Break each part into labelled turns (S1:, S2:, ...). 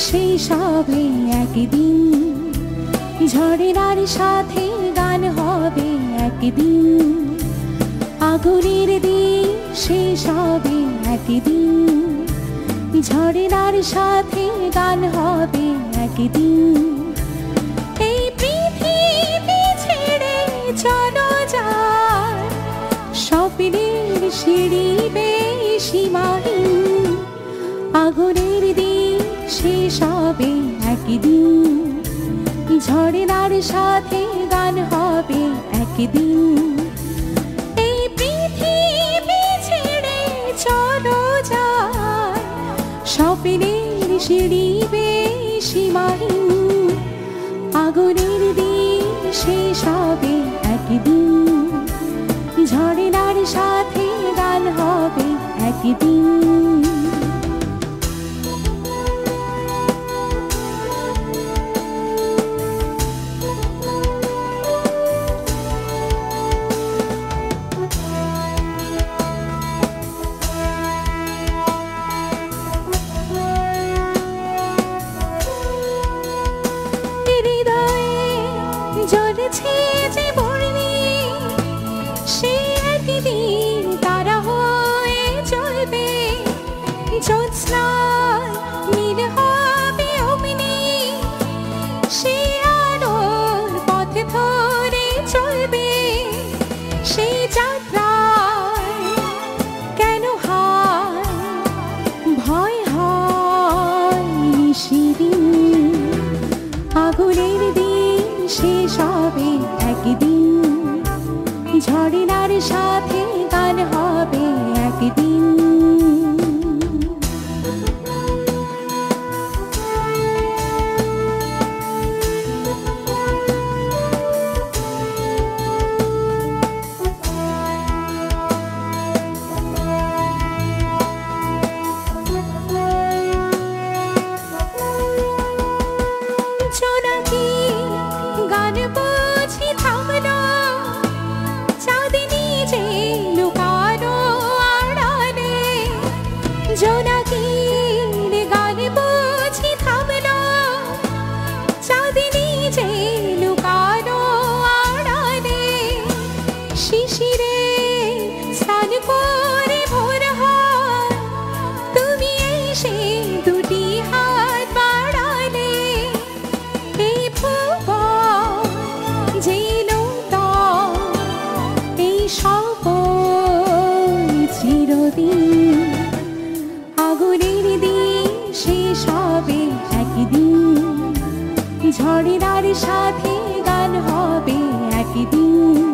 S1: সেই সবে একদিন, ঝড়ের সাথে গান হবে একদিন, আগুনের দিন সেই সবে একদিন, ঝড়ের সাথে গান হবে একদিন। এই পৃথিবী ছেড়ে চলো যায়, স্বপ্নের সিঁড়ি বেয়ে সীমাহীন, আগুনের দিন শেষ হবে একদিন, ঝড়ের সাথে গান হবে একদিন। এই পৃথিবী ছেড়ে চলো যায়, স্বপ্নের সিঁড়ি বেয়ে সীমাহীন, আগুনের দিন শেষ হবে একদিন, ঝড়ের সাথে গান হবে একদিন। জ্বলছে যে বর্ণে সে একদিন তারা হয়ে চলবে, জ্যোৎস্নায় নীল হবে অগ্নি, সে আলোর পথে ধরে চলবে। সেই যাত্রায় কেন হয় ভয় হয় নিশিদিন, আগুনের দিন শেষ হবে একদিন, ঝড়ের সাথে গান হবে একদিন। জোনাকি গান বুঝি থামলো, চাঁদনি যে লুকানো আড়ালে, জোনাকির গান বুঝি থামলো, চাঁদনি যে লুকানো আড়ালে, শিশিরে স্নান করে ভোর হয়, তুমি এসে দুটি হাত বাড়ালে। এই ভুবন যে নূতন, এই সকল চিরদিন, আগুনের দিন শেষ হবে একদিন, ঝড়ের সাথে গান হবে একদিন।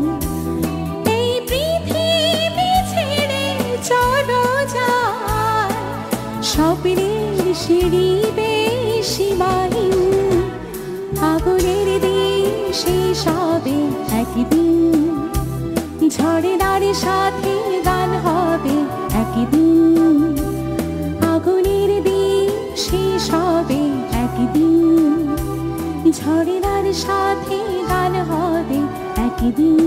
S1: এই পৃথিবী ছেড়ে চলো যায়, স্বপ্নের সিঁড়ি বেয়ে সীমাহীন, আগুনের দিন শেষ হবে একদিন, ঝড়ের সাথে গান হবে একদিন, আগুনের দিন শেষ হবে একদিন, ঝড়ের সাথে গান হবে একদিন।